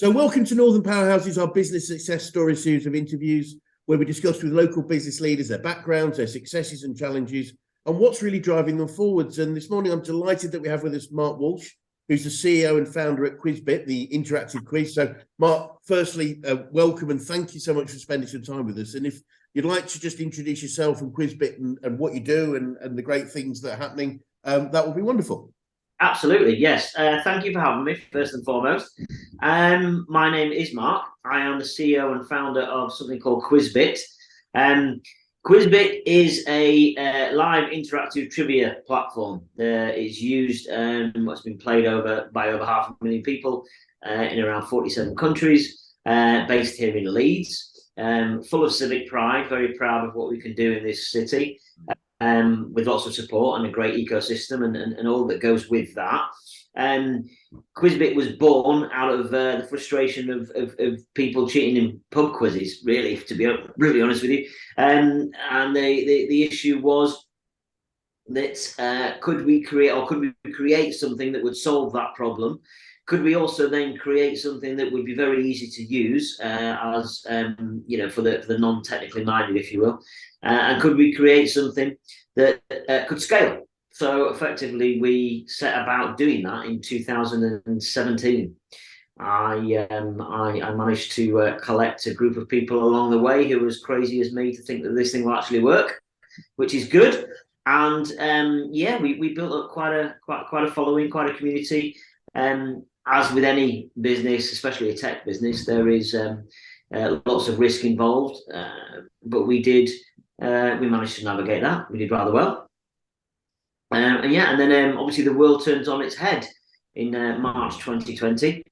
So welcome to Northern Powerhouses, our business success story series of interviews where we discuss with local business leaders their backgrounds, their successes and challenges, and what's really driving them forwards. And this morning, I'm delighted that we have with us Mark Walsh, who's the CEO and founder at KwizzBit, the interactive quiz. So Mark, firstly, welcome and thank you so much for spending some time with us. And if you'd like to just introduce yourself and KwizzBit and what you do and the great things that are happening, that would be wonderful. Absolutely, yes. Thank you for having me, first and foremost. My name is Mark. I am the CEO and founder of something called KwizzBit. KwizzBit is a live interactive trivia platform. It's used, it's been played by over 500,000 people in around 47 countries, based here in Leeds. Full of civic pride, very proud of what we can do in this city. With lots of support and a great ecosystem and all that goes with that. KwizzBit was born out of the frustration of people cheating in pub quizzes, really, to be really honest with you. And the issue was that could we create something that would solve that problem? Could we also then create something that would be very easy to use as for the non-technically minded, if you will? And could we create something that could scale? So effectively, we set about doing that in 2017. I managed to collect a group of people along the way who were as crazy as me to think that this thing will actually work, which is good. And we built up quite a following, quite a community. As with any business, especially a tech business, there is lots of risk involved, but we managed to navigate that. We did rather well. And then obviously the world turned on its head in March 2020,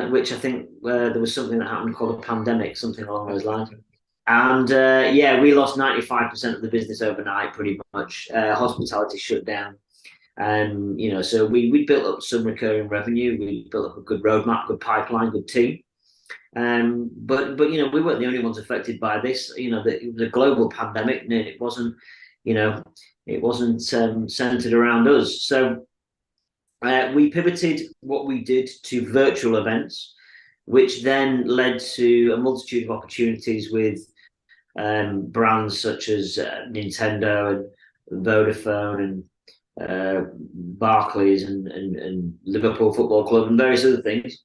which I think there was something that happened called a pandemic, something along those lines. And we lost 95% of the business overnight, pretty much. Hospitality shut down. So we built up some recurring revenue. We built up a good roadmap, good pipeline, good team. But we weren't the only ones affected by this. It was a global pandemic, and it wasn't centered around us. So we pivoted what we did to virtual events, which then led to a multitude of opportunities with brands such as Nintendo and Vodafone and Barclays and Liverpool Football Club and various other things.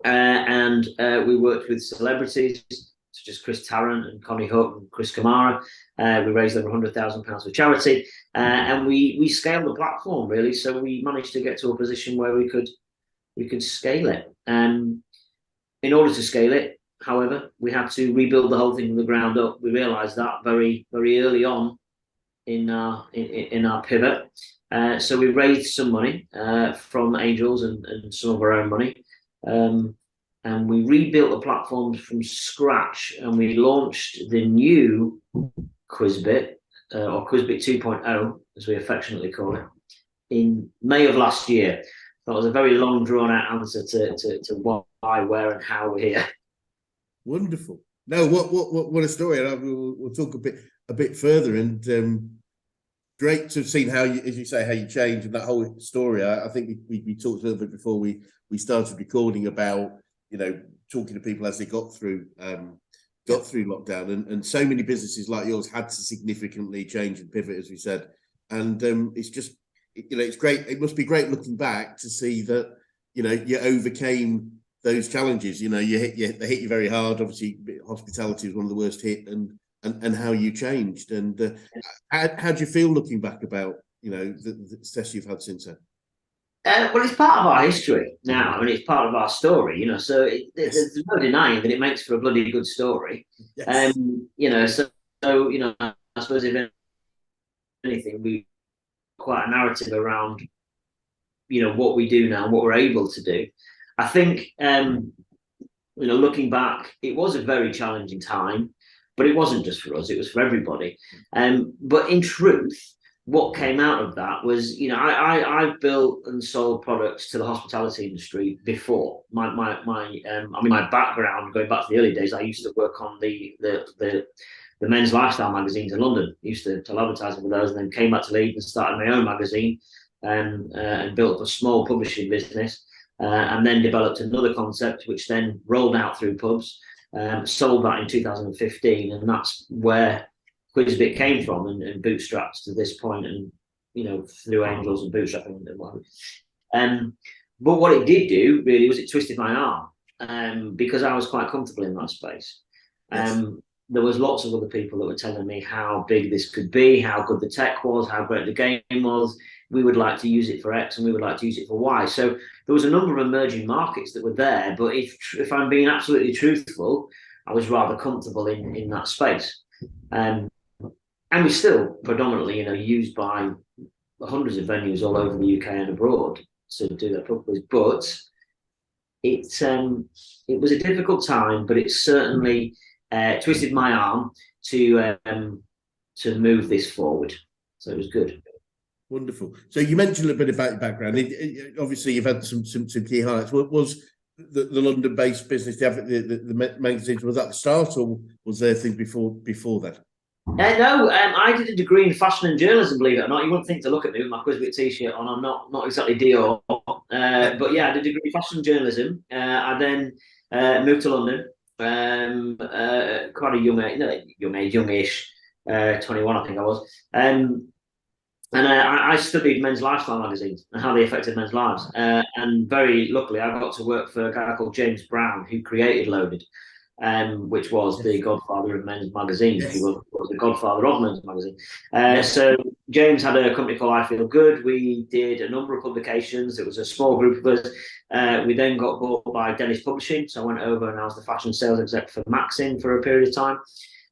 We worked with celebrities such as Chris Tarrant and Connie Hook and Chris Kamara. We raised over £100,000 for charity, and we scaled the platform really. So we managed to get to a position where we could scale it. In order to scale it, however, we had to rebuild the whole thing from the ground up. We realised that very, very early on in our pivot. So we raised some money from angels and some of our own money. And we rebuilt the platform from scratch, and we launched the new KwizzBit, or KwizzBit 2.0, as we affectionately call it, in May of last year. That was a very long, drawn-out answer to why, where, and how we're here. Wonderful. No, what a story. And we'll talk a bit further. And great to have seen how you, as you say, how you changed and that whole story. I think we talked a little bit before we started recording about talking to people as they got through lockdown, and so many businesses like yours had to significantly change and pivot, as we said. And it's just it's great. It must be great looking back to see that you overcame those challenges. They hit you very hard. Obviously, hospitality was one of the worst hit, and how you changed. And how do you feel looking back about the success you've had since then? Well, it's part of our history now. I mean, it's part of our story, So there's no denying that it makes for a bloody good story. Yes. I suppose if anything, we quite a narrative around, what we do now, what we're able to do. I think, looking back, it was a very challenging time, but it wasn't just for us; it was for everybody. But in truth, what came out of that was, I've built and sold products to the hospitality industry before. My background, going back to the early days, I used to work on the men's lifestyle magazines in London. I used to tell advertising for those, and then came back to Leeds and started my own magazine, and built up a small publishing business. and then developed another concept, which then rolled out through pubs, sold that in 2015, and that's where KwizzBit came from, and bootstraps to this point, and through angels and bootstrapping and whatever. But what it did do really was it twisted my arm, because I was quite comfortable in that space. Yes. There was lots of other people that were telling me how big this could be, how good the tech was, how great the game was. We would like to use it for X and we would like to use it for Y. So there was a number of emerging markets that were there. But if I'm being absolutely truthful, I was rather comfortable in that space. And we're still predominantly, used by hundreds of venues all over the UK and abroad to do their pub quiz. But it was a difficult time, but it certainly twisted my arm to move this forward. So it was good. Wonderful. So you mentioned a little bit about your background. Obviously, you've had some key highlights. What was the London-based business, the magazines, was that the start, or was there things before that? No, I did a degree in fashion and journalism, believe it or not. You wouldn't think to look at me with my KwizzBit t-shirt on. I'm not exactly Dior. But yeah, I did a degree in fashion and journalism. I then moved to London, quite a youngish, 21, I think I was. And I studied men's lifestyle magazines and how they affected men's lives. And very luckily, I got to work for a guy called James Brown, who created Loaded, which was the godfather of men's magazine, if you will, was the godfather of men's magazine. So James had a company called I Feel Good. We did a number of publications. It was a small group of us. We then got bought by Dennis Publishing. So I went over and I was the fashion sales exec for Maxim for a period of time.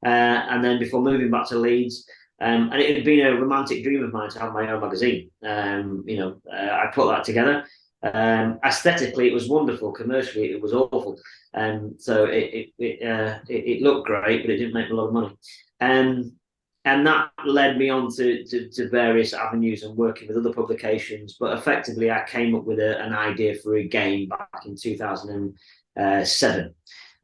And then before moving back to Leeds, and it had been a romantic dream of mine to have my own magazine. I put that together. Aesthetically, it was wonderful. Commercially, it was awful. So it looked great, but it didn't make a lot of money. And that led me on to various avenues and working with other publications. But effectively, I came up with an idea for a game back in 2007.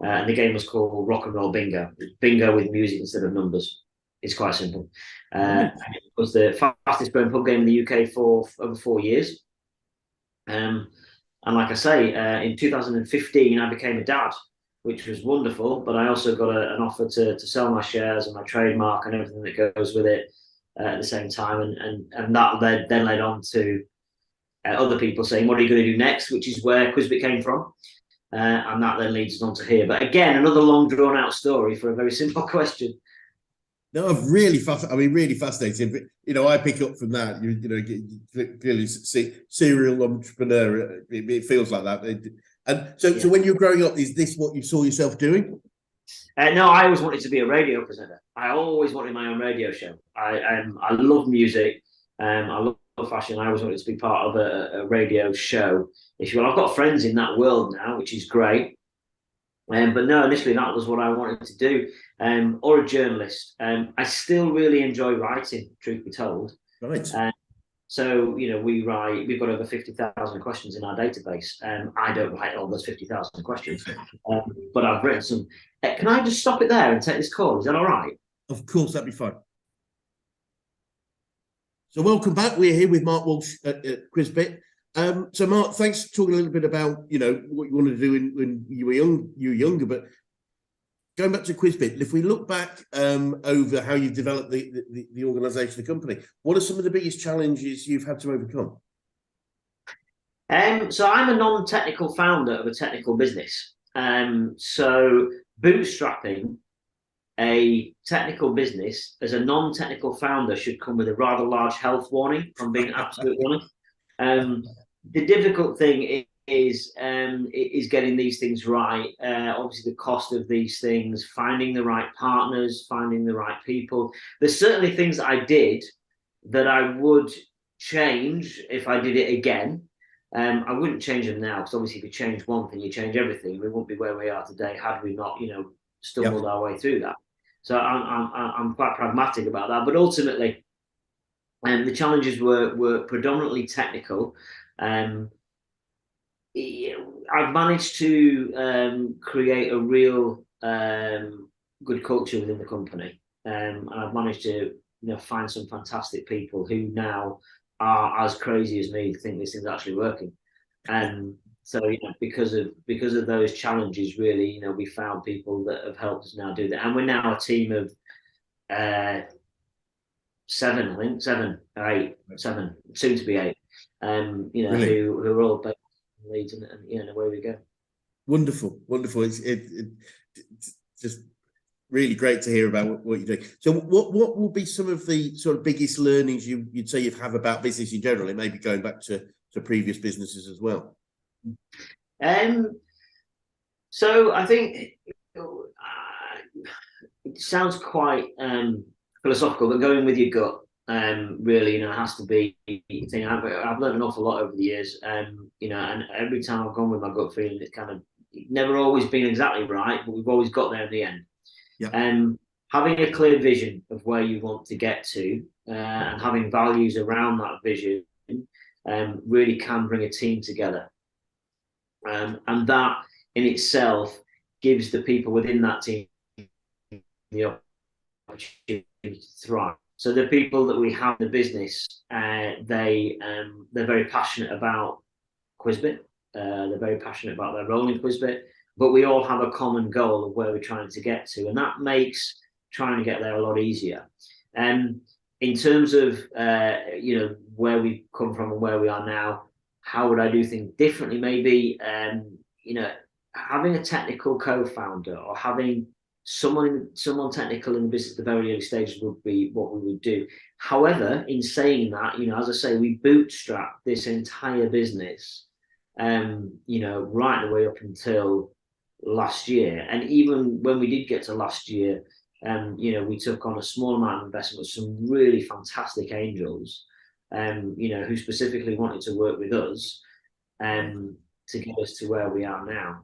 And the game was called Rock and Roll Bingo. Bingo with music instead of numbers. It's quite simple. It was the fastest growing pub game in the UK for over 4 years. And like I say, in 2015, I became a dad, which was wonderful. But I also got an offer to sell my shares and my trademark and everything that goes with it at the same time. And that then led on to other people saying, what are you going to do next? Which is where KwizzBit came from. And that then leads us on to here. But again, another long drawn out story for a very simple question. No, I'm really fascinating. I pick up from that. Clearly, serial entrepreneur. It feels like that. And so when you were growing up, is this what you saw yourself doing? No, I always wanted to be a radio presenter. I always wanted my own radio show. I love music. I love fashion. I always wanted to be part of a radio show. If you will, I've got friends in that world now, which is great. But no, initially that was what I wanted to do, or a journalist. I still really enjoy writing, truth be told. Right. So, we've got over 50,000 questions in our database. I don't write all those 50,000 questions, but I've written some. Can I just stop it there and take this call? Is that all right? Of course, that'd be fine. So welcome back. We're here with Mark Walsh at KwizzBit. So Mark, thanks for talking a little bit about what you wanted to do when you were younger. But going back to KwizzBit, if we look back over how you developed the organisation, the company, what are some of the biggest challenges you've had to overcome? So I'm a non-technical founder of a technical business. So bootstrapping a technical business as a non-technical founder should come with a rather large health warning, if I'm being absolutely honest. The difficult thing is getting these things right. Obviously, the cost of these things, finding the right partners, finding the right people. There's certainly things I did that I would change if I did it again. I wouldn't change them now, because obviously if you change one thing, you change everything. We wouldn't be where we are today had we not, stumbled our way through that. So I'm quite pragmatic about that. But ultimately, the challenges were predominantly technical. I've managed to create a real good culture within the company, and I've managed to find some fantastic people who now are as crazy as me, think this thing's actually working. So because of those challenges, really, we found people that have helped us now do that, and we're now a team of 7, I think, 7 or 8, 7, soon to be 8. Who are all based in Leeds, and away we go. Wonderful. It's just really great to hear about what you're doing. So, what will be some of the sort of biggest learnings you'd say you've had about business in general? It may be going back to previous businesses as well. So I think it sounds quite philosophical, but going with your gut, really, has to be the thing. I've learned an awful lot over the years, and every time I've gone with my gut feeling, it's kind of never always been exactly right, but we've always got there in the end. Yeah. Having a clear vision of where you want to get to, and having values around that vision, really can bring a team together. And that in itself gives the people within that team the opportunity to thrive. So the people that we have in the business, they're very passionate about KwizzBit. They're very passionate about their role in KwizzBit, but we all have a common goal of where we're trying to get to, and that makes trying to get there a lot easier. In terms of where we've come from and where we are now, how would I do things differently? Maybe having a technical co-founder or having someone technical in the business at the very early stages would be what we would do. However, in saying that, as I say, we bootstrap this entire business, right the way up until last year. And even when we did get to last year, we took on a small amount of investment with some really fantastic angels, who specifically wanted to work with us, to get us to where we are now.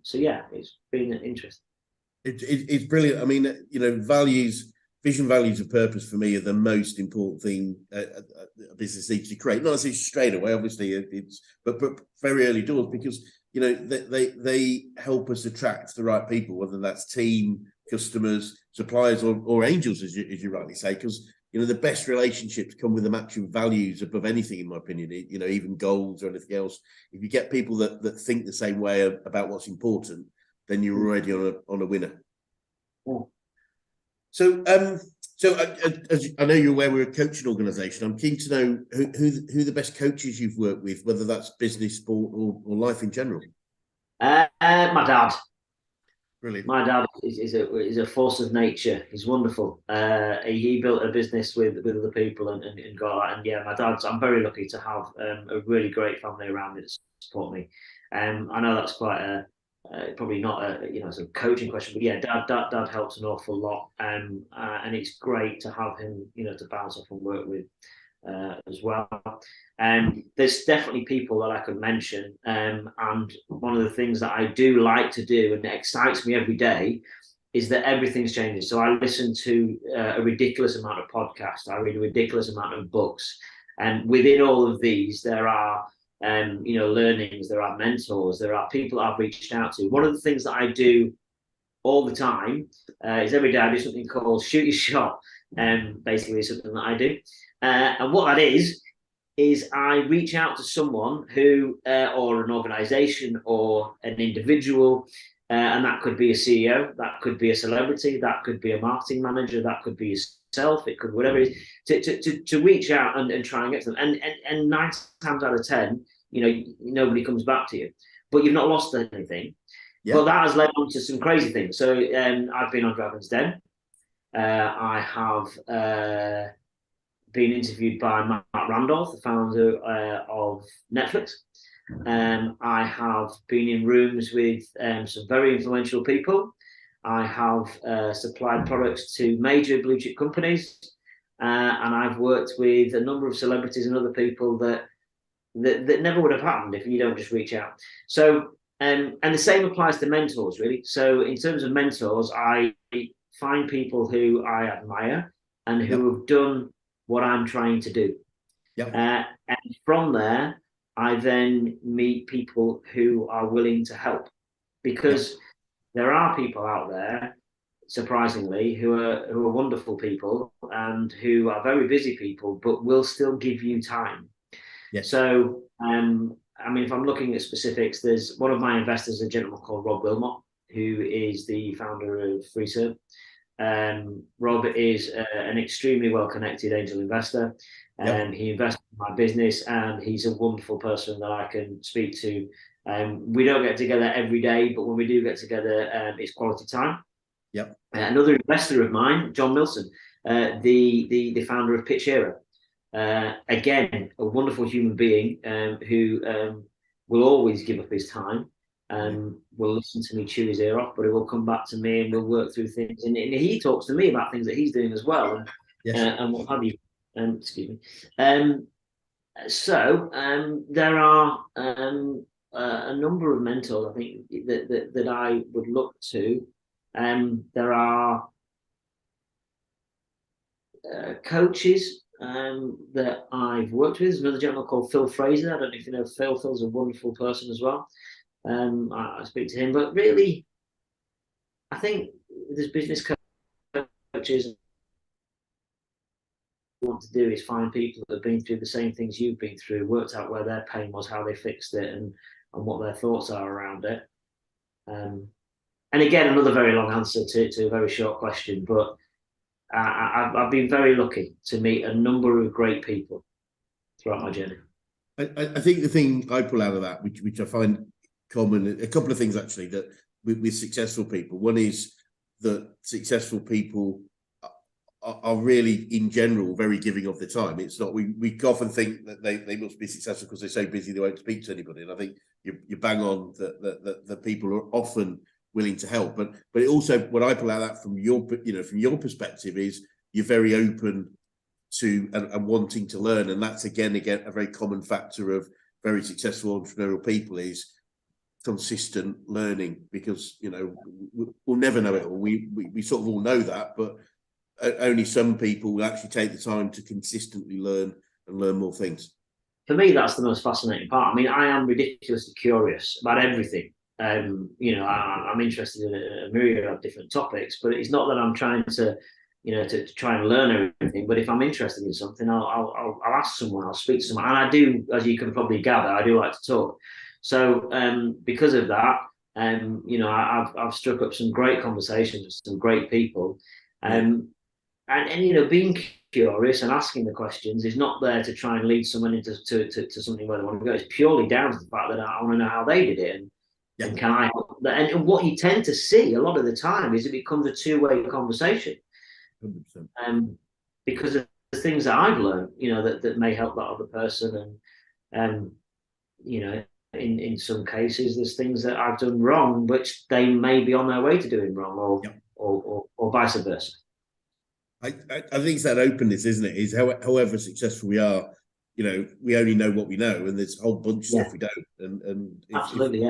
So yeah, it's been interesting. It's brilliant. I mean, vision, values, and purpose for me are the most important thing a business needs to create. Not necessarily straight away, obviously, but very early doors, because they help us attract the right people, whether that's team, customers, suppliers, or angels, as you rightly say, because the best relationships come with a match of values above anything, in my opinion. Even goals or anything else. If you get people that think the same way about what's important, then you're already on a winner. Yeah. So, as I know you're aware, we're a coaching organisation. I'm keen to know who the best coaches you've worked with, whether that's business, sport, or life in general. My dad. Brilliant. My dad is a force of nature. He's wonderful. He built a business with other people and got that. And yeah, my dad's. I'm very lucky to have a really great family around me that support me. I know that's quite probably not a sort of coaching question, but yeah, dad helps an awful lot, and it's great to have him to bounce off and work with as well. There's definitely people that I could mention, and one of the things that I do like to do and it excites me every day is that everything's changing. So I listen to a ridiculous amount of podcasts, I read a ridiculous amount of books, and within all of these there are learnings, there are mentors, there are people I've reached out to. One of the things that I do all the time is every day I do something called shoot your shot, basically something that I do. And what that is I reach out to someone who, or an organization or an individual, and that could be a CEO, that could be a celebrity, that could be a marketing manager, that could be yourself, it could whatever it is, to reach out and try and get to them. And 9 times out of 10, nobody comes back to you, but you've not lost anything. Yeah. But that has led on to some crazy things. So I've been on Dragon's Den. I have been interviewed by Matt Randolph, the founder of Netflix. I have been in rooms with some very influential people. I have supplied products to major blue chip companies, and I've worked with a number of celebrities and other people that never would have happened if you don't just reach out. So, and the same applies to mentors, really. So in terms of mentors, I find people who I admire and who have done what I'm trying to do. And from there, I then meet people who are willing to help, because there are people out there, surprisingly, who are wonderful people and who are very busy people, but will still give you time. So I mean, if I'm looking at specifics, there's one of my investors, a gentleman called Rob Wilmot, who is the founder of FreeServe. Rob is an extremely well-connected angel investor. He invests in my business, and he's a wonderful person that I can speak to. We don't get together every day, but when we do get together, it's quality time. Yep. Another investor of mine, John Milson, the founder of Pitch Hero. Again, a wonderful human being who will always give up his time. Will listen to me chew his ear off, but he will come back to me and we'll work through things. And he talks to me about things that he's doing as well, and what have you. Excuse me. So there are a number of mentors, I think, that I would look to. There are coaches that I've worked with. There's another gentleman called Phil Fraser. I don't know if you know Phil. Phil's a wonderful person as well. I speak to him, but really, I think there's business coaches. What want to do is find people that have been through the same things you've been through, worked out where their pain was, how they fixed it, and what their thoughts are around it. And again, another very long answer to a very short question, but I've been very lucky to meet a number of great people throughout my journey. I think the thing I pull out of that, which I find common, a couple of things actually, that with successful people. One is that successful people are really, in general, very giving of their time. It's not, we often think that they must be successful because they're so busy they won't speak to anybody. And I think you bang on that people are often willing to help. But it also, what I pull out of that from your perspective is you're very open to and wanting to learn. And that's again a very common factor of very successful entrepreneurial people is consistent learning, because we'll never know it all. We sort of all know that, but only some people will actually take the time to consistently learn and learn more things. For me, that's the most fascinating part. I mean, I am ridiculously curious about everything. I'm interested in a myriad of different topics, but it's not that I'm trying to try and learn everything. But if I'm interested in something, I'll ask someone, I'll speak to someone, and I do, as you can probably gather, I do like to talk. So because of that, I've struck up some great conversations with some great people, and being curious and asking the questions is not there to try and lead someone into something where they want to go. It's purely down to the fact that I want to know how they did it, and can I help? And what you tend to see a lot of the time is it becomes a two-way conversation. 100%. Because of the things that I've learned, that may help that other person, and in some cases there's things that I've done wrong which they may be on their way to doing wrong, or vice versa. I think it's that openness, isn't it? Is however successful we are, we only know what we know, and there's a whole bunch of stuff we don't. And absolutely,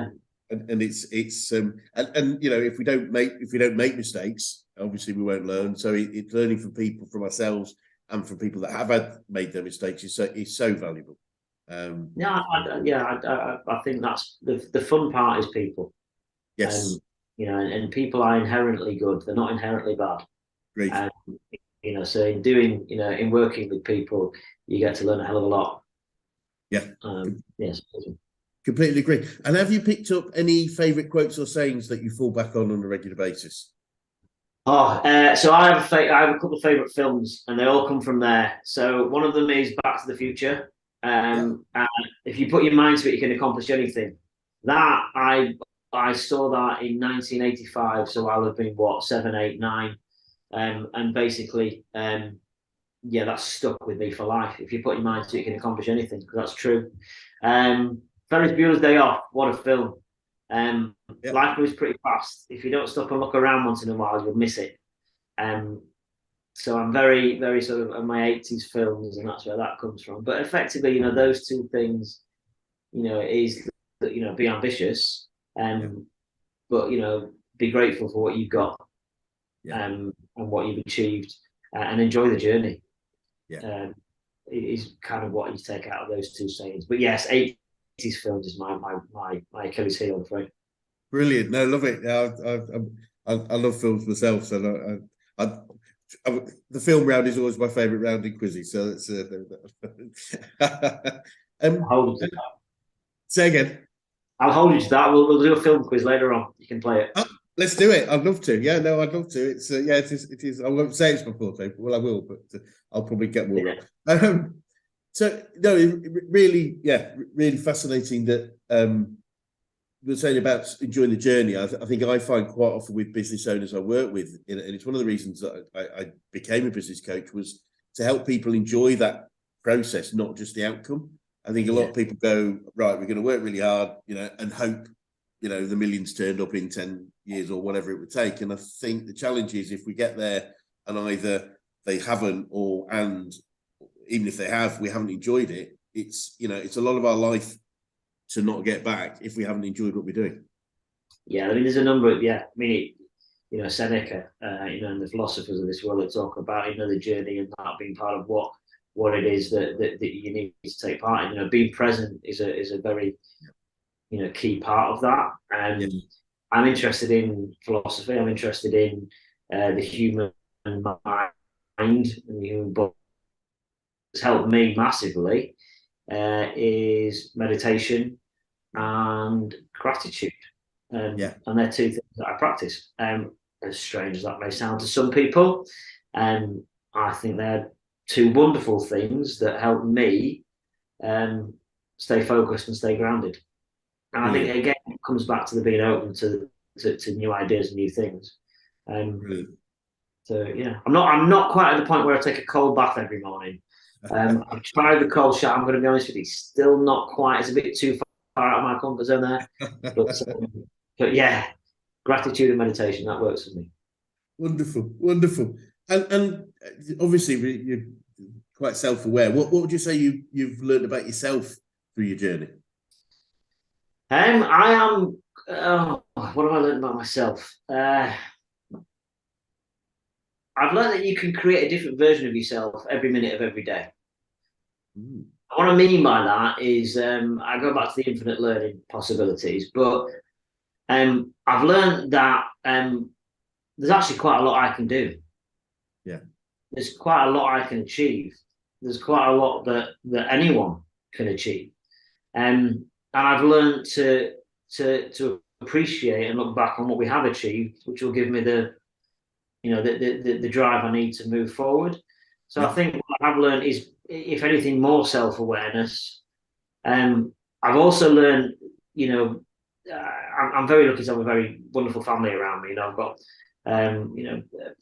And it's if we don't make mistakes, obviously we won't learn. So it's learning from people, from ourselves, and from people that have made their mistakes is so valuable. I think that's the fun part is people. Yes. And people are inherently good. They're not inherently bad. Great. So in working with people, you get to learn a hell of a lot. Yeah. Yes. Completely agree. And have you picked up any favourite quotes or sayings that you fall back on a regular basis? So I have a couple of favourite films, and they all come from there. So one of them is Back to the Future. If you put your mind to it, you can accomplish anything. That I saw that in 1985, so I'll have been 7, 8, 9, and basically, that stuck with me for life. If you put your mind to it, you can accomplish anything, because that's true. Ferris Bueller's Day Off, what a film. Life moves pretty fast. If you don't stop and look around once in a while, you'll miss it. So I'm very, very sort of my 80s films, and that's where that comes from. But effectively, those two things, is that, be ambitious, but, be grateful for what you've got, and what you've achieved, and enjoy the journey. Is kind of what you take out of those two sayings. But yes, 80s films is my Achilles heel, I'm afraid. Brilliant. No, love it. I love films myself, so the film round is always my favourite round in Quizzy. So it's Say again. I'll hold you to that. We'll do a film quiz later on. You can play it. Oh, let's do it. I'd love to. Yeah, no, I'd love to. It's yeah, it is. It is. I won't say it's my forte. Well, I will, but I'll probably get more. Yeah. So no, really, yeah, really fascinating that we were saying about enjoying the journey. I think I find quite often with business owners I work with, and it's one of the reasons that I became a business coach, was to help people enjoy that process, not just the outcome. I think a lot of people go, right, we're going to work really hard, and hope, the millions turned up in 10 years or whatever it would take. And I think the challenge is if we get there and either they haven't and even if they have, we haven't enjoyed it. It's a lot of our life to not get back if we haven't enjoyed what we're doing. Yeah, I mean, there's a number of Seneca, and the philosophers of this world that talk about the journey and that being part of what it is that you need to take part in. Being present is a very key part of that. I'm interested in philosophy. I'm interested in the human mind and the human body. It's helped me massively is meditation and gratitude. And they're two things that I practice. As strange as that may sound to some people, I think they're two wonderful things that help me stay focused and stay grounded. And I think again it comes back to the being open to new ideas and new things. So yeah, I'm not quite at the point where I take a cold bath every morning. I've tried the cold shower. I'm going to be honest with you, it's still not quite. It's a bit too far out of my comfort zone there. But yeah, gratitude and meditation, that works for me. Wonderful. And obviously you're quite self-aware. What would you say you've learned about yourself through your journey? I am. What have I learned about myself? I've learned that you can create a different version of yourself every minute of every day. What I mean by that is I go back to the infinite learning possibilities, but I've learned that there's actually quite a lot I can do. Yeah. There's quite a lot I can achieve. There's quite a lot that anyone can achieve. And I've learned to appreciate and look back on what we have achieved, which will give me the drive I need to move forward. So I think what I've learned is, if anything, more self-awareness. I've also learned, I'm very lucky to have a very wonderful family around me. I've got,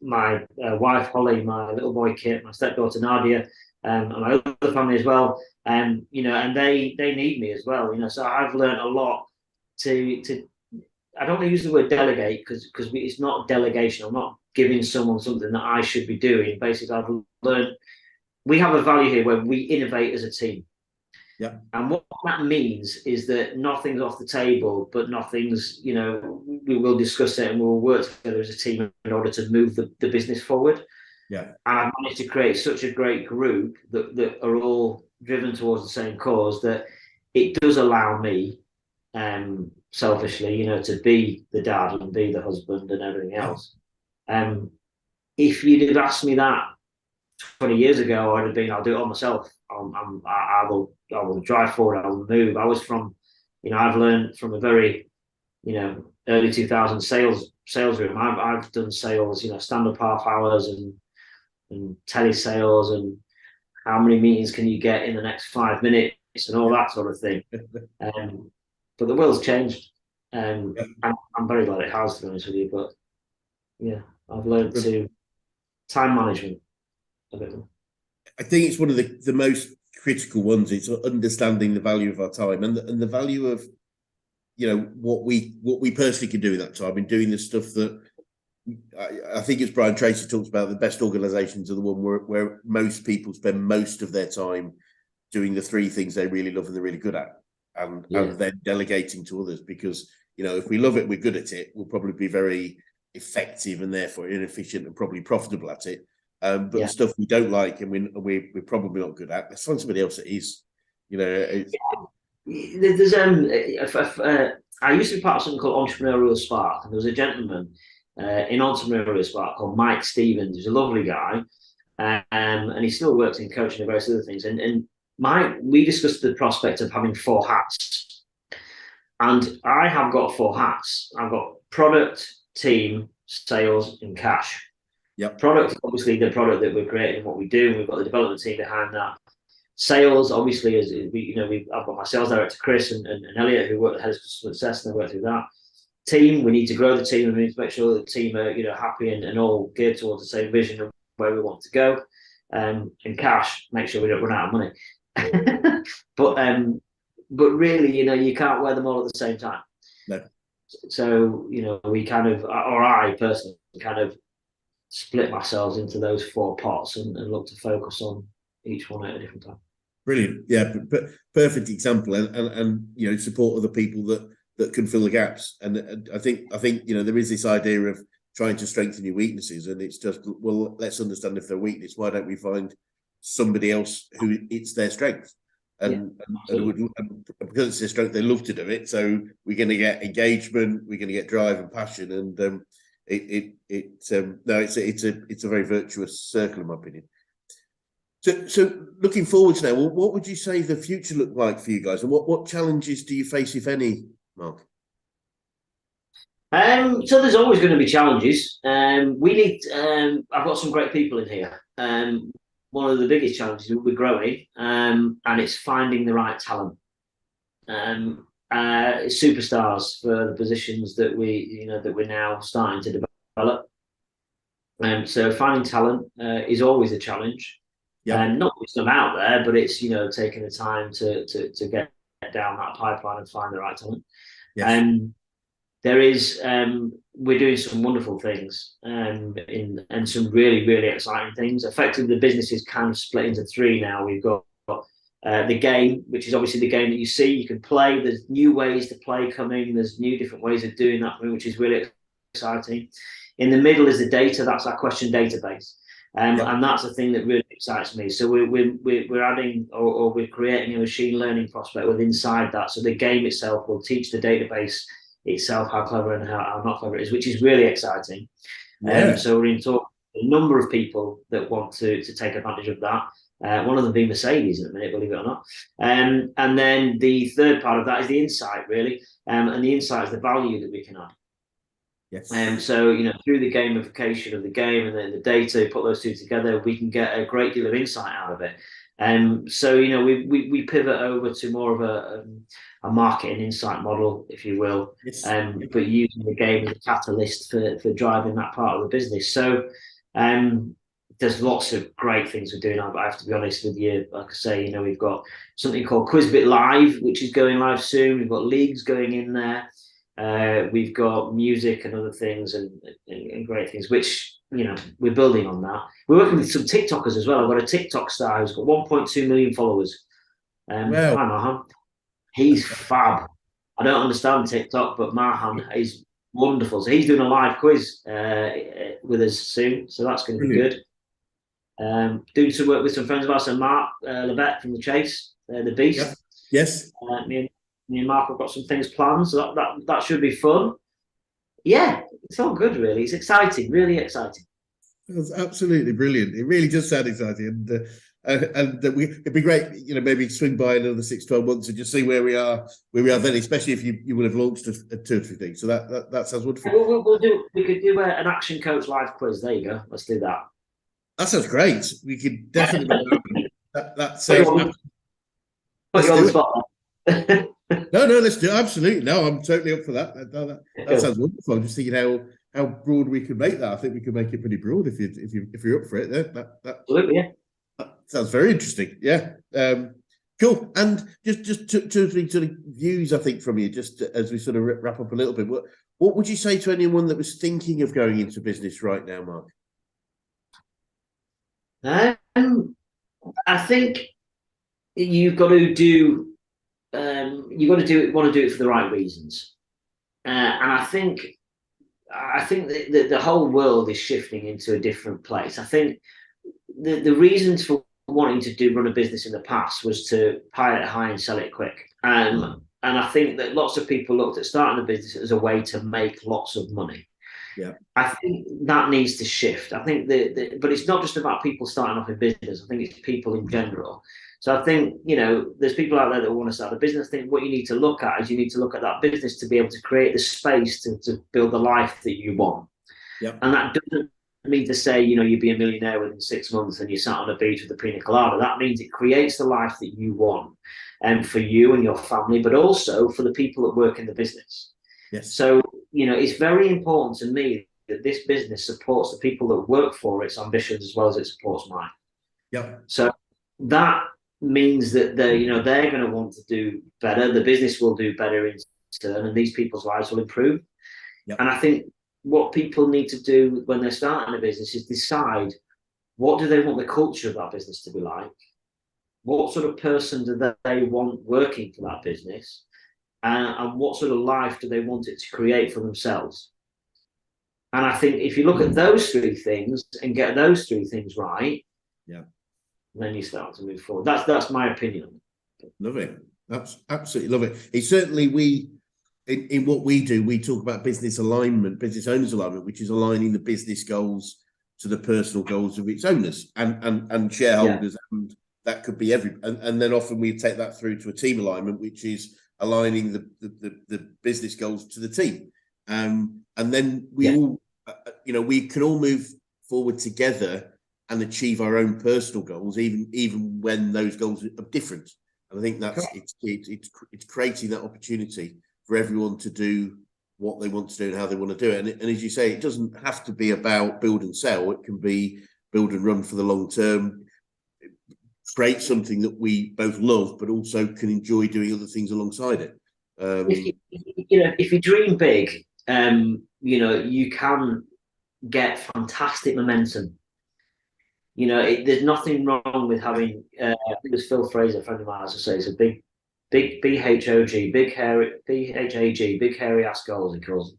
my wife Holly, my little boy Kit, my stepdaughter Nadia, and my other family as well. And they need me as well. So I've learned a lot to. I don't want to use the word delegate because it's not delegation. I'm not giving someone something that I should be doing. Basically, I've learned we have a value here where we innovate as a team. Yeah. And what that means is that nothing's off the table, but nothing's, we will discuss it and we'll work together as a team in order to move the business forward. Yeah. And I've managed to create such a great group that are all driven towards the same cause that it does allow me, selfishly, to be the dad and be the husband and everything else. If you'd have asked me that 20 years ago, I'd have been, I'll do it all myself. I will drive forward. I will move. I was from, I've learned from a very, early 2000s sales room. I've done sales, stand-up half hours and telesales and how many meetings can you get in the next 5 minutes and all that sort of thing. But the world's changed. I'm very glad it has, to be honest with you. But yeah, I've learned to time management a bit more. I think it's one of the most critical ones. It's understanding the value of our time and the value of, what we personally can do in that time, and doing the stuff that I think it's Brian Tracy talks about. The best organizations are the one where most people spend most of their time doing the three things they really love and they're really good at, and then delegating to others, because if we love it, we're good at it, we'll probably be very effective and therefore inefficient and probably profitable at it. But the stuff we don't like and we're probably not good at, let's find somebody else that is. There's I used to be part of something called Entrepreneurial Spark, and there was a gentleman in Entrepreneurial Spark called Mike Stevens, who's a lovely guy, and he still works in coaching and various other things. And Mike, we discussed the prospect of having 4 hats. And I have got 4 hats. I've got product, team, sales, and cash. Yep. Product, obviously, the product that we're creating and what we do. We've got the development team behind that. Sales, obviously, as we, I've got my sales director Chris and Elliot, who work the head of customer success, and they work through that. Team, we need to grow the team, and we need to make sure that the team are happy and all geared towards the same vision of where we want to go. And cash, make sure we don't run out of money. But really, you can't wear them all at the same time. No. So we kind of, or I personally kind of split myself into those 4 pots and look to focus on each one at a different time. Brilliant, yeah, but perfect example, and support other people that can fill the gaps. And I think there is this idea of trying to strengthen your weaknesses, and it's just, well, let's understand if they're weakness. Why don't we find somebody else who it's their strength? And because it's their strength, they love to do it. So we're going to get engagement, we're going to get drive and passion, and it's a very virtuous circle, in my opinion. So looking forward to now, what would you say the future look like for you guys, and what challenges do you face, if any, Mark? So there's always going to be challenges. We need. I've got some great people in here. One of the biggest challenges is we're growing, and it's finding the right talent. Superstars for the positions that we're now starting to develop. So finding talent is always a challenge. Yeah. And not just them out there, but it's taking the time to get down that pipeline and find the right talent. Yes. There is we're doing some wonderful things and some really, really exciting things. Effectively, the business is kind of split into 3 now. We've got the game, which is obviously the game that you see, you can play. There's new ways to play coming. There's new different ways of doing that, which is really exciting. In the middle is the data. That's our question database. And that's the thing that really excites me. So we're adding or we're creating a machine learning prospect within inside that. So the game itself will teach the database itself how clever and how not clever it is, which is really exciting. Yeah. So we're in talk with a number of people that want to take advantage of that. One of them being Mercedes in a minute, believe it or not. And then the third part of that is the insight, really. And the insight is the value that we can add. Yes. So through the gamification of the game and then the data, put those 2 together, we can get a great deal of insight out of it. So we pivot over to more of a marketing insight model, if you will. Yes. But using the game as a catalyst for driving that part of the business. So there's lots of great things we're doing. I have to be honest with you. Like I say, we've got something called KwizzBit Live, which is going live soon. We've got leagues going in there. We've got music and other things and great things, which we're building on that. We're working with some TikTokers as well. I've got a TikTok star who's got 1.2 million followers. Wow. Hi, Mahan. He's fab. I don't understand TikTok, but Mahan is wonderful. So he's doing a live quiz with us soon. So that's going to be good. Doing some work with some friends of ours, and Mark Lebet from The Chase, The Beast. Yeah. Yes. Me and Mark have got some things planned, so that should be fun. Yeah, it's all good, really. It's exciting, really exciting. That's absolutely brilliant. It really does sound exciting, and it'd be great, maybe swing by another 6-12 months and just see where we are then, especially if you would have launched a 2 or 3 things. So that sounds wonderful. We could do an action coach live quiz. There you go. Let's do that. That sounds great. We could definitely that sounds. Put you on the spot. No, let's do it. Absolutely. No, I'm totally up for that. That sounds wonderful. I'm just thinking how broad we could make that. I think we could make it pretty broad if you're up for it. Absolutely, yeah. That sounds very interesting. Yeah. Cool. And just 2 or 3 sort of views, I think, from you, just as we sort of wrap up a little bit. What would you say to anyone that was thinking of going into business right now, Mark? I think you've got to do. Want to do it for the right reasons, and I think the whole world is shifting into a different place. I think the reasons for wanting to run a business in the past was to pilot high and sell it quick, and I think that lots of people looked at starting a business as a way to make lots of money. Yeah, I think that needs to shift. I think but it's not just about people starting off in business. I think it's people in general. So I think, there's people out there that want to start a business. I think what you need to look at is you need to look at that business to be able to create the space to build the life that you want. Yep. And that doesn't mean to say, you'd be a millionaire within 6 months and you sat on a beach with a pina colada. That means it creates the life that you want, for you and your family, but also for the people that work in the business. Yes. So, it's very important to me that this business supports the people that work for its ambitions as well as it supports mine. Yep. So that means that they're going to want to do better. The business will do better in turn, and these people's lives will improve. Yep. And I think what people need to do when they're starting a business is decide, what do they want the culture of that business to be like? What sort of person do they want working for that business? And what sort of life do they want it to create for themselves? And I think if you look at those three things and get those three things right, then you start to move forward. That's my opinion. Love it. Absolutely love it. It's certainly in what we do, we talk about business alignment, business owners alignment, which is aligning the business goals to the personal goals of its owners and shareholders, and that could be and then often we take that through to a team alignment, which is aligning the business goals to the team, and then we all we can all move forward together and achieve our own personal goals, even when those goals are different. And I think that's it's creating that opportunity for everyone to do what they want to do and how they want to do it. And as you say, it doesn't have to be about build and sell. It can be build and run for the long term, create something that we both love, but also can enjoy doing other things alongside it. If you dream big, you can get fantastic momentum. There's nothing wrong with having. I think it was Phil Fraser, a friend of mine, as I say, it's a big BHOG, big hairy BHAG, big hairy ass goals, he calls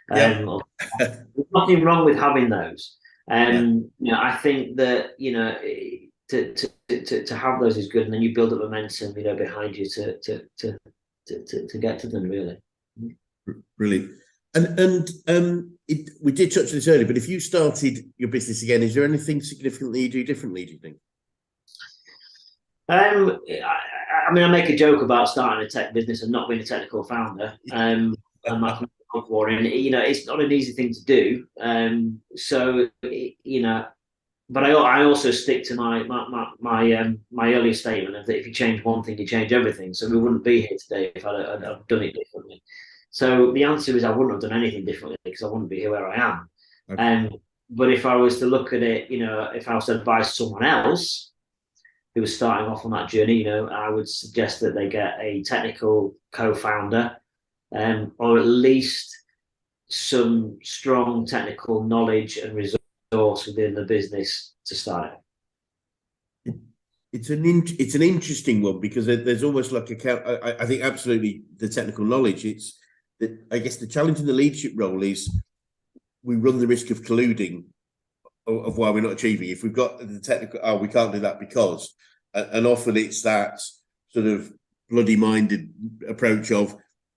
them. There's nothing wrong with having those. I think that to have those is good, and then you build up momentum, behind you to get to them, really. Brilliant. And we did touch on this earlier, but if you started your business again, is there anything significantly you do differently, do you think? I make a joke about starting a tech business and not being a technical founder, and that's it's not an easy thing to do. But I also stick to my earlier statement of that if you change one thing, you change everything. So we wouldn't be here today if I'd done it differently. So the answer is I wouldn't have done anything differently because I wouldn't be here where I am. Okay. But if I was to look at it, if I was to advise someone else who was starting off on that journey, I would suggest that they get a technical co-founder, or at least some strong technical knowledge and resource within the business to start it. It's an interesting one because there's almost like I think absolutely the technical knowledge. It's that I guess the challenge in the leadership role is we run the risk of colluding of why we're not achieving. If we've got the technical, we can't do that because, and often it's that sort of bloody-minded approach of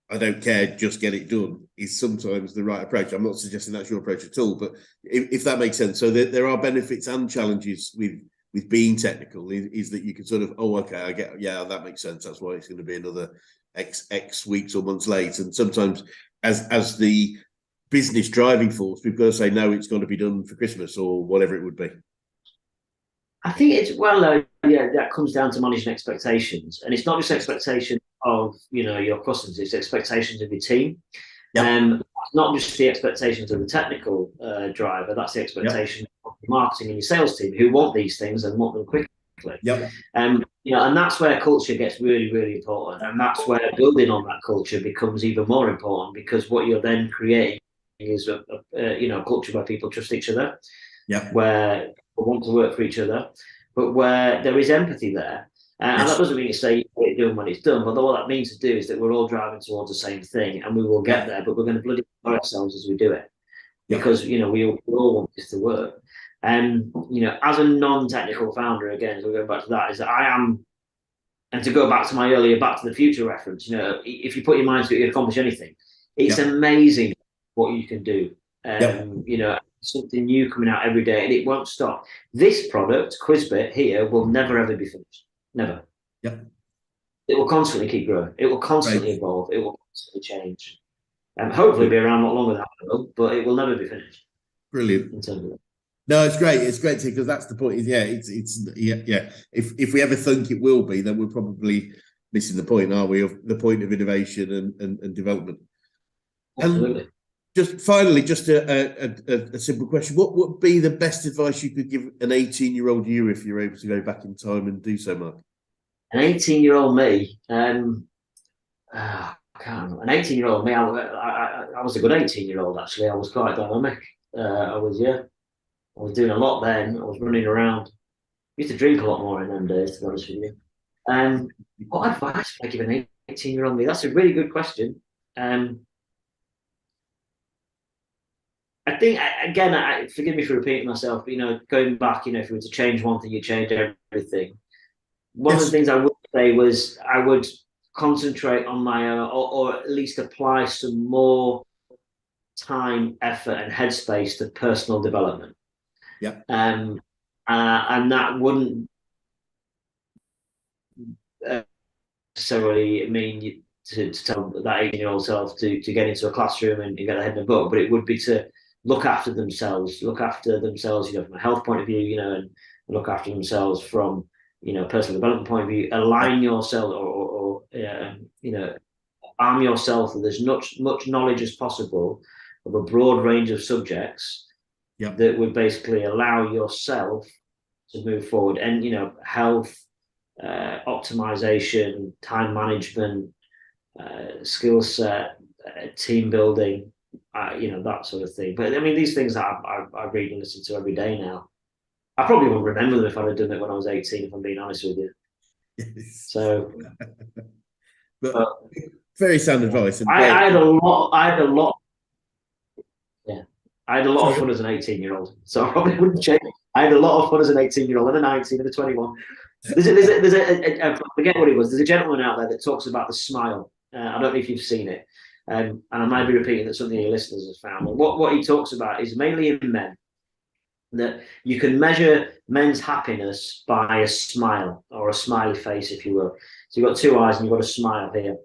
I don't care, just get it done is sometimes the right approach. I'm not suggesting that's your approach at all, but if that makes sense. So there are benefits and challenges with being technical is that you can sort of, I get, that makes sense. That's why it's going to be another X weeks or months late. And sometimes as the business driving force, we've got to say, no, it's got to be done for Christmas or whatever it would be. I think that comes down to managing expectations. And it's not just expectations of, your customers, it's expectations of your team. Not just the expectations of the technical driver, that's the expectation of the marketing and your sales team who want these things and want them quickly. And that's where culture gets really, really important. And that's where building on that culture becomes even more important, because what you're then creating is a culture where people trust each other, where people want to work for each other, but where there is empathy there. And that doesn't mean to say you're doing when it's done, but all that means to do is that we're all driving towards the same thing, and we will get there, but we're going to bloody enjoy ourselves as we do it, because we all want this to work. And as a non-technical founder, again, so going back to that, is that I am, and to go back to my earlier Back to the Future reference, if you put your mind to it, you accomplish anything. It's amazing what you can do. Something new coming out every day, and it won't stop. This product, KwizzBit here, will never ever be finished. Never. Yeah. It will constantly keep growing. It will constantly Right. evolve. It will constantly change. And hopefully be around a lot longer than that, but it will never be finished. Brilliant. In terms of that. No, it's great. It's great because that's the point. Yeah, it's yeah. If we ever think it will be, then we're probably missing the point, aren't we? Of the point of innovation and development. Absolutely. And just finally, just a simple question: what would be the best advice you could give an 18-year-old you if you're able to go back in time and do so, Mark? An 18-year-old me, I can't remember. An 18-year-old me, I was a good 18-year-old actually. I was quite dynamic. I was doing a lot then. I was running around. I used to drink a lot more in them days, to be honest with you. What advice would I give an 18-year-old me? That's a really good question. I think again, forgive me for repeating myself, but going back, if you were to change one thing, you change everything. One of the things I would say was I would concentrate on my own, or at least apply some more time, effort, and headspace to personal development. Yeah. And that wouldn't necessarily mean to tell that 18-year-old self to get into a classroom and get ahead in a book, but it would be to look after themselves, from a health point of view, and look after themselves from, personal development point of view, align yourself or arm yourself with as much knowledge as possible of a broad range of subjects that would basically allow yourself to move forward. And, health, optimization, time management, skill set, team building, that sort of thing. But I mean, these things I read and listen to every day now. I probably wouldn't remember them if I'd have done it when I was 18, if I'm being honest with you. So, but very sound advice. And I had a lot. Yeah, I had a lot of fun as an 18-year-old, so I probably wouldn't change. I had a lot of fun as an 18-year-old, and a 19, and a 21. I forget what it was. There's a gentleman out there that talks about the smile. I don't know if you've seen it, and I might be repeating that something your listeners have found. But what he talks about is mainly in men, that you can measure men's happiness by a smile or a smiley face, if you will. So you've got two eyes and you've got a smile here.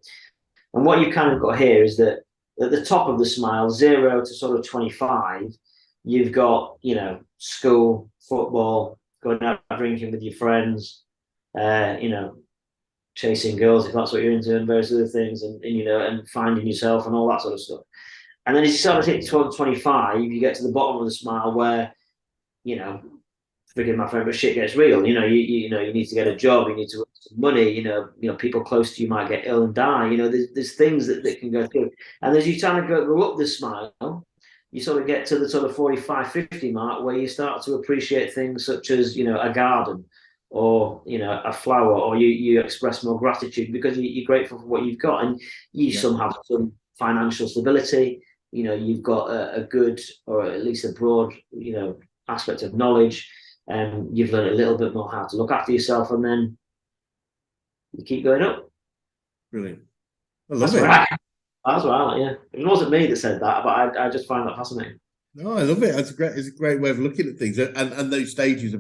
And what you've kind of got here is that at the top of the smile, 0 to sort of 25, you've got, school, football, going out drinking with your friends, chasing girls, if that's what you're into, and various other things, and finding yourself and all that sort of stuff. And then as you start to hit 25, you get to the bottom of the smile where, forgive my friend, but shit gets real. You need to get a job, you need to earn some money, people close to you might get ill and die. There's things that can go through. And as you kind of go up the smile, you sort of get to the sort of 45, 50 mark where you start to appreciate things such as, a garden or, a flower, or you express more gratitude because you're grateful for what you've got. And you some have some financial stability, you've got a good, or at least a broad, aspect of knowledge, and you've learned a little bit more how to look after yourself, and then you keep going up. Brilliant. I love it. That's right. Yeah, it wasn't me that said that, but I just find that fascinating. No, I love it. It's a great way of looking at things, and those stages are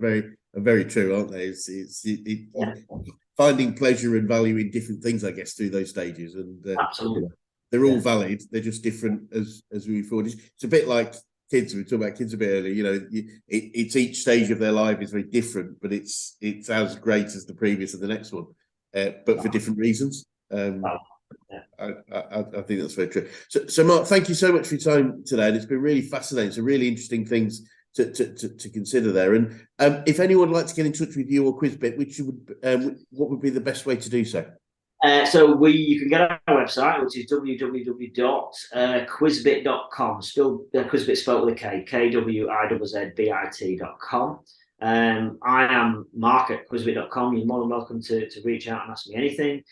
very true, aren't they? Finding pleasure and value in different things, I guess, through those stages, and absolutely, they're all valid. They're just different as we move forward. It's a bit like kids. We were talking about kids a bit earlier. It's each stage of their life is very different, but it's as great as the previous and the next one, but for different reasons. I think that's very true. So Mark, thank you so much for your time today, and it's been really fascinating. Some really interesting things to consider there. And if anyone would like to get in touch with you or KwizzBit, what would be the best way to do so? So you can get our website, which is www.KwizzBit.com. Still KwizzBit spelled with a K, KwizzBit.com. I am Mark at KwizzBit.com. You're more than welcome to reach out and ask me anything.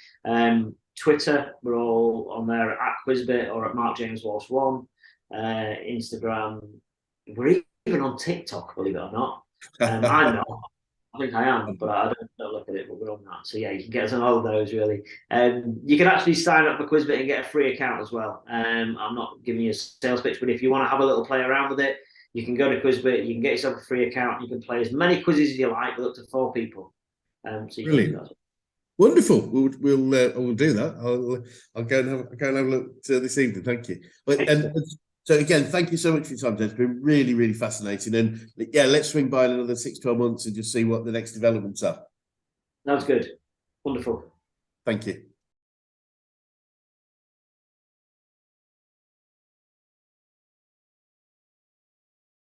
Twitter, we're all on there at KwizzBit or at Mark James Walsh 1. Instagram, we're even on TikTok, believe it or not. I'm not. I think I am, but I don't look at it, but we're on that. So yeah, you can get us on all of those really. You can actually sign up for KwizzBit and get a free account as well. I'm not giving you a sales pitch, but if you want to have a little play around with it, you can go to KwizzBit, you can get yourself a free account, you can play as many quizzes as you like with up to 4 people. So you Brilliant. can do that. Wonderful. We'll do that. I'll go and have a look this evening. Thank you. So again, thank you so much for your time, Jed. It's been really, really fascinating. And yeah, let's swing by in another 6-12 months and just see what the next developments are. That was good. Wonderful. Thank you.